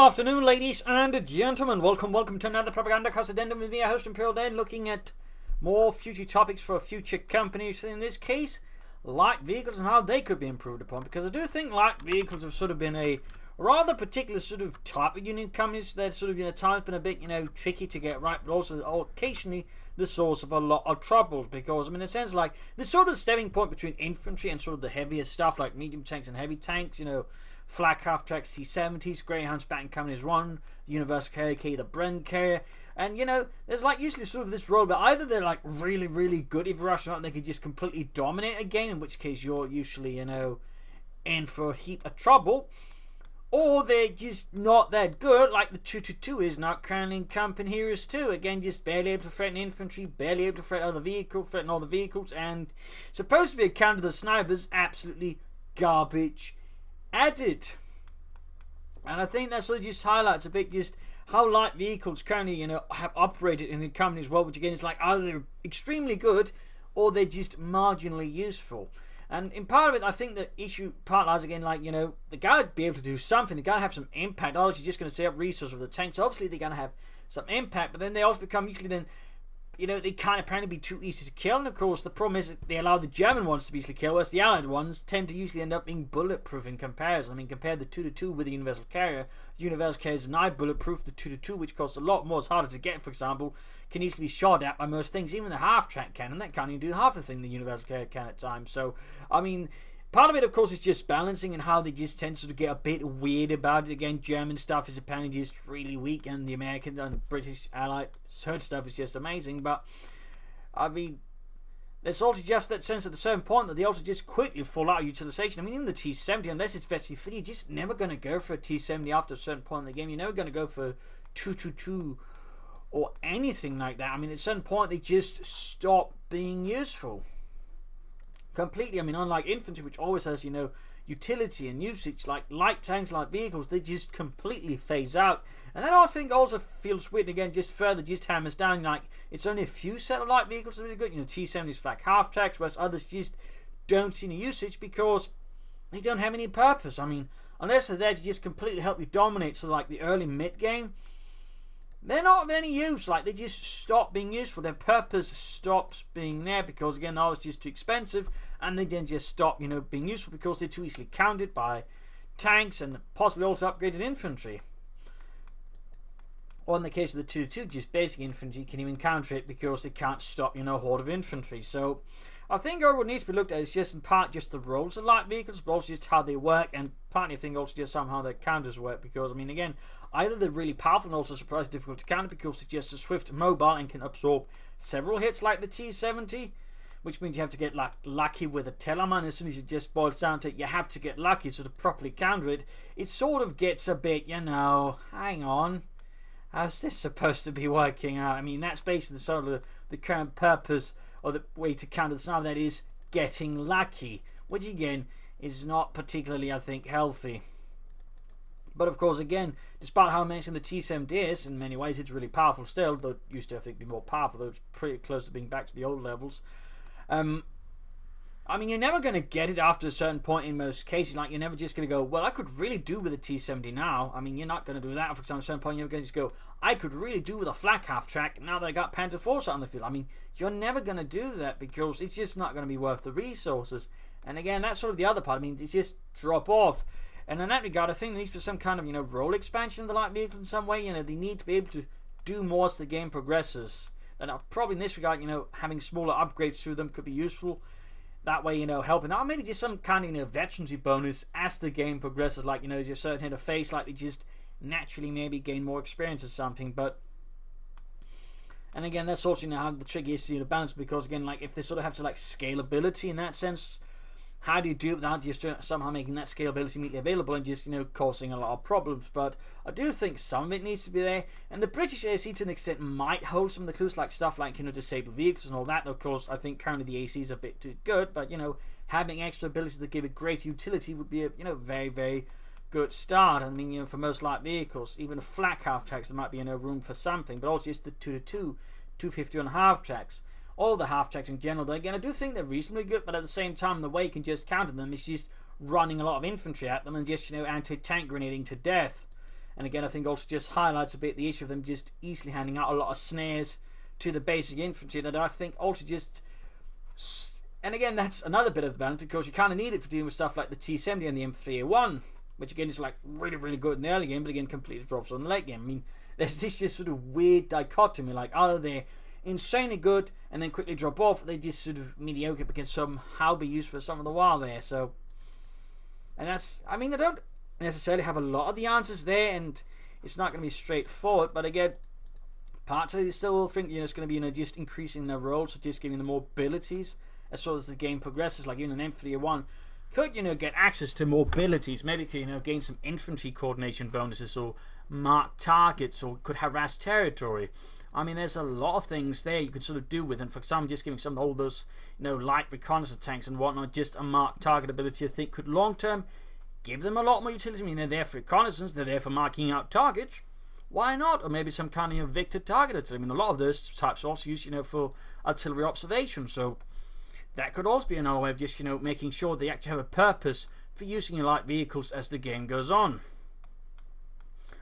afternoon, ladies and gentlemen. Welcome to another Propagandacast Addendum with me, your host Imperial Dan, looking at more future topics for future companies. In this case, light vehicles and how they could be improved upon. Because I do think light vehicles have sort of been a rather particular sort of type of union companies that sort of, at times been a bit, tricky to get right, but also occasionally the source of a lot of troubles. Because, in a sense, like, the sort of stemming point between infantry and sort of the heavier stuff like medium tanks and heavy tanks, flak half-tracks, T-70s, Greyhound Spartan Companies 1, the Universal Carrier, the Bren Carrier, and, there's, like, usually sort of this role, but either they're, like, really, really good if you rush them out and they could just completely dominate a game, in which case you're usually, in for a heap of trouble, or they're just not that good, like the 222 is not Crown Company Heroes 2. Again, just barely able to threaten infantry, barely able to threaten all the vehicles, and supposed to be a counter to the snipers, absolutely garbage added. And I think that sort of just highlights a bit just how light vehicles currently, have operated in the company as well, which again is like either extremely good or they're just marginally useful. And in part of it, I think the issue part lies again, like, they gotta be able to do something, they gotta have some impact. Otherwise, you're just gonna set up resources with the tanks. So obviously, they're gonna have some impact, but then they also become usually then, they can't apparently be too easy to kill. And of course, the problem is that they allow the German ones to be easily killed, whereas the Allied ones tend to usually end up being bulletproof in comparison. Compare the 222 with the Universal Carrier. The Universal Carrier is nigh bulletproof. The 222, which costs a lot more, is harder to get, for example, can easily be shot at by most things. Even the half-track cannon, that can't even do half the thing the Universal Carrier can at times. So, part of it, of course, is just balancing and how they just tend to sort of get a bit weird about it. Again, German stuff is apparently just really weak, and the American and British Allied third stuff is just amazing. But, there's also just that sense at a certain point that they also just quickly fall out of utilization. Even the T-70, unless it's virtually free, you're just never going to go for a T-70 after a certain point in the game. You're never going to go for 222 or anything like that. At a certain point, they just stop being useful completely. Unlike infantry, which always has, utility and usage, like light tanks, light vehicles, they just completely phase out. And that, I think, also feels weird. Again, just further just hammers down, like, it's only a few set of light vehicles that are really good. T-70s flak half tracks, whereas others just don't see any usage because they don't have any purpose. Unless they're there to just completely help you dominate, so like the early mid game, they're not of any use. Like, they just stop being useful. Their purpose stops being there because, again, now it's just too expensive, and they then just stop, being useful because they're too easily countered by tanks and possibly also upgraded infantry. Or in the case of the 2-2, just basic infantry can even counter it because they can't stop, a horde of infantry. So I think what needs to be looked at is just in part just the roles of light vehicles, but also just how they work, and partly I think also just somehow their counters work. Because again, either they're really powerful and also surprisingly difficult to counter because it's just a swift mobile and can absorb several hits like the T-70, which means you have to get like lucky with a teleman. As soon as it just boils down to it, you have to get lucky to sort of properly counter it. It sort of gets a bit, hang on, how's this supposed to be working out? That's basically sort of the current purpose or the way to counter the sniper, that is getting lucky, which again is not particularly, I think, healthy. But of course, again, despite how amazing the T-70 is, in many ways it's really powerful still, though it used to, I think, be more powerful, though it's pretty close to being back to the old levels. You're never going to get it after a certain point in most cases. Like, you're never just going to go, well, I could really do with a T-70 now. You're not going to do that. For example, at a certain point, you're going to just go, I could really do with a flak half-track now that I got Panzer Force out on the field. You're never going to do that because it's just not going to be worth the resources. And again, that's sort of the other part. They just drop off. And in that regard, I think there needs to be some kind of, role expansion of the light vehicles in some way. They need to be able to do more as the game progresses. And probably in this regard, having smaller upgrades through them could be useful. That way, helping out. Maybe just some kind of, veterancy bonus as the game progresses. Like, you're certain hit a face, like they just naturally maybe gain more experience or something. But, and again, that's also, how the trick is to balance. Because, again, like, if they sort of have to, like, scalability in that sense, how do you do it without just somehow making that scalability immediately available and just, causing a lot of problems? But I do think some of it needs to be there. And the British AC, to an extent, might hold some of the clues, like stuff like, disabled vehicles and all that. Of course, I think currently the AC is a bit too good. But, having extra abilities that give it great utility would be a, very, very good start. For most light vehicles, even flak half-tracks, there might be, room for something. But also just the 2-2, 250 on half-tracks. All the half-tracks in general, though, again, I do think they're reasonably good, but at the same time, the way you can just counter them is just running a lot of infantry at them and just, anti-tank grenading to death. And again, I think also just highlights a bit the issue of them just easily handing out a lot of snares to the basic infantry that I think also just... And again, that's another bit of the balance, because you kind of need it for dealing with stuff like the T-70 and the M3A1, which again is like really, really good in the early game, but again completely drops on the late game. I mean, there's this just sort of weird dichotomy, like either they're insanely good and then quickly drop off, or they just sort of mediocre but can somehow be used for some of the while there. So, and that's, I mean, they don't necessarily have a lot of the answers there, and it's not going to be straightforward, but again, parts of it still think, it's going to be, just increasing their roles, so just giving them more abilities as well as the game progresses. Like even an M3A1 could, get access to more abilities, maybe could, gain some infantry coordination bonuses, or mark targets, or could harass territory. I mean, there's a lot of things there you could sort of do with, and for example, just giving some of all those, light reconnaissance tanks and whatnot, just a mark target ability, I think could long term give them a lot more utility. I mean, they're there for reconnaissance, they're there for marking out targets. Why not? Or maybe some kind of Victor targeted. I mean, a lot of those types are also used, for artillery observation. So that could also be another way of just, making sure they actually have a purpose for using your light vehicles as the game goes on,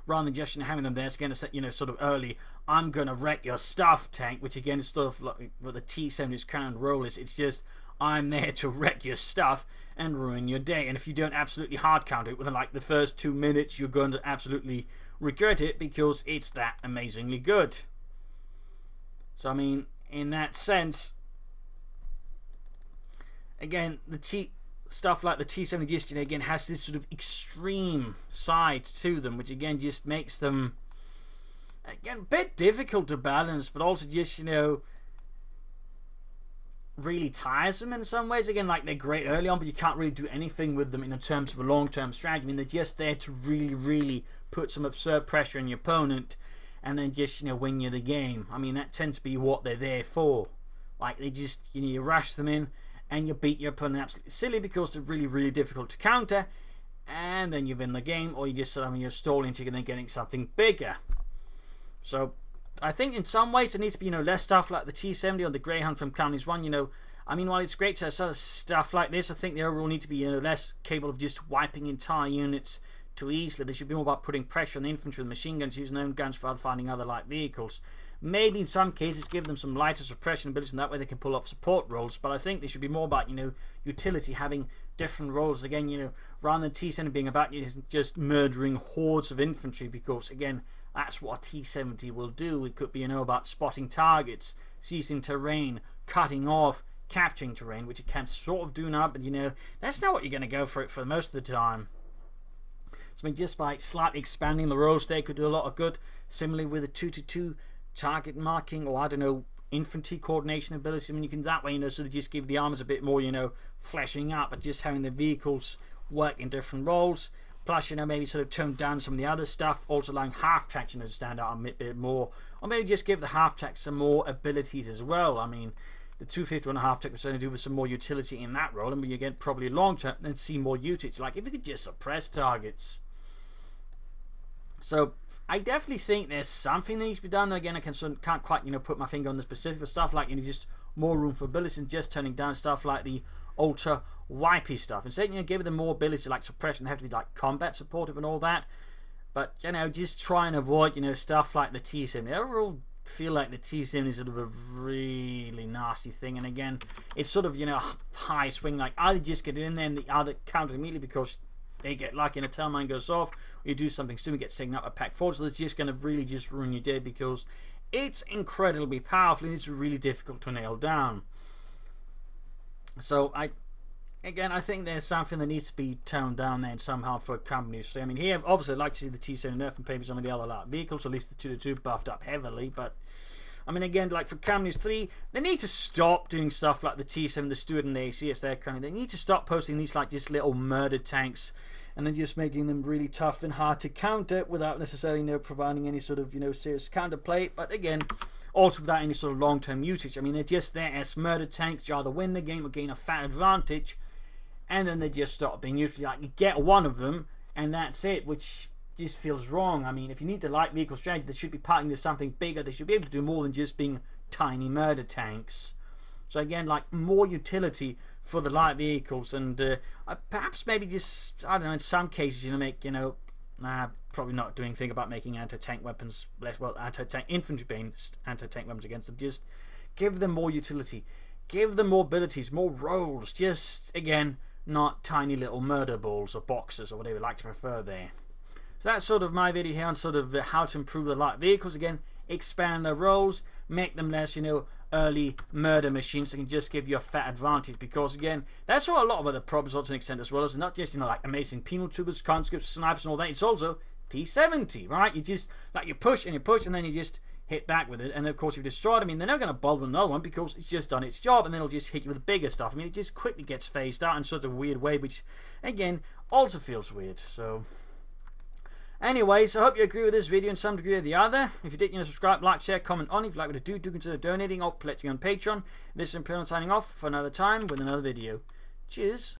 rather than just having them there. It's going to set, sort of early, I'm going to wreck your stuff tank, which again is sort of like what the T-70's current role is. It's just, I'm there to wreck your stuff and ruin your day. And if you don't absolutely hard counter it within like the first 2 minutes, you're going to absolutely regret it, because it's that amazingly good. So I mean, in that sense, again, stuff like the T-70 just, again has this sort of extreme side to them, which again just makes them, again, a bit difficult to balance, but also just, really tiresome in some ways. Again, like, they're great early on, but you can't really do anything with them in terms of a long-term strategy. I mean, they're just there to really, really put some absurd pressure on your opponent, and then just, win you the game. I mean, that tends to be what they're there for. Like, they just, you rush them in, and you beat your opponent absolutely silly, because they're really, really difficult to counter, and then you win the game, or you just, you're stalling to then getting something bigger. So I think in some ways there needs to be, less stuff like the T-70 or the Greyhound from Counties 1, I mean, while it's great to have sort of stuff like this, I think they overall need to be, less capable of just wiping entire units too easily. They should be more about putting pressure on the infantry with machine guns, using their own guns for finding other light vehicles. Maybe in some cases give them some lighter suppression abilities, and that way they can pull off support roles. But I think they should be more about, utility, having different roles. Again, rather than T-70 being about just murdering hordes of infantry, because again, that's what a T-70 will do. It could be, about spotting targets, seizing terrain, cutting off, capturing terrain, which it can sort of do now, but that's not what you're going to go for it for most of the time. So I mean, just by slightly expanding the roles there could do a lot of good. Similarly with a 2-2 target marking, or I don't know, infantry coordination ability. I mean, you can that way, sort of just give the armors a bit more, fleshing up, but just having the vehicles work in different roles. Plus, maybe sort of tone down some of the other stuff, also allowing half-tracks, to stand out a bit more. Or maybe just give the half-track some more abilities as well. I mean, the 250 and a half-track was going to do with some more utility in that role, and we again probably long-term then see more usage. Like, if you could just suppress targets. So, I definitely think there's something that needs to be done. Again, I can't quite, put my finger on the specific stuff, like, just more room for abilities, and just turning down stuff like the ultra wipey stuff. Instead, give them more ability like suppression. They have to be like combat supportive and all that. But, just try and avoid, stuff like the T-70. I overall feel like the T-70 is sort of a really nasty thing. And again, it's sort of, high swing. Like, either just get in there and the other counter immediately because they get lucky and a tail mine goes off, or you do something stupid, gets taken up a pack forward. So it's just going to really just ruin your day, because it's incredibly powerful and it's really difficult to nail down. So I think there's something that needs to be toned down there somehow for companies. So, I mean, here obviously I'd like to see the T-70 nerf and maybe some of the other light vehicles, at least the 2-2 buffed up heavily. But I mean, again, like for Companies 3, they need to stop doing stuff like the T-70, the Stuart and the ACS. They need to stop posting these like just little murder tanks, and then just making them really tough and hard to counter without necessarily providing any sort of serious counterplay. But again, also without any sort of long-term usage. I mean, they're just there as murder tanks. You either win the game or gain a fat advantage, and then they just stop being used. Like, you get one of them and that's it, which just feels wrong. I mean, if you need the light vehicle strategy, they should be partnering to something bigger. They should be able to do more than just being tiny murder tanks. So again, like, more utility for the light vehicles, and perhaps maybe just, I don't know, in some cases, make probably not doing anything about making anti-tank weapons less, well, anti-tank infantry-based anti-tank weapons against them. Just give them more utility, give them more abilities, more roles. Just again, not tiny little murder balls or boxes or whatever you like to prefer there. So that's sort of my video here on sort of how to improve the light vehicles. Again, expand their roles, make them less, early murder machines that can just give you a fat advantage. Because again, that's what a lot of other problems are to an extent as well. It's not just like amazing penal troopers, conscripts, snipers, and all that. It's also T-70, right? You just you push, and then you just hit back with it. And of course, you've destroyed. I mean, they're not going to bother with another one because it's just done its job, and then it'll just hit you with the bigger stuff. I mean, it just quickly gets phased out in sort of a weird way, which again also feels weird. So. Anyways, I hope you agree with this video in some degree or the other. If you did, subscribe, like, share, comment on. If you'd like me to do consider donating or pledging on Patreon. This is Imperial signing off for another time with another video. Cheers.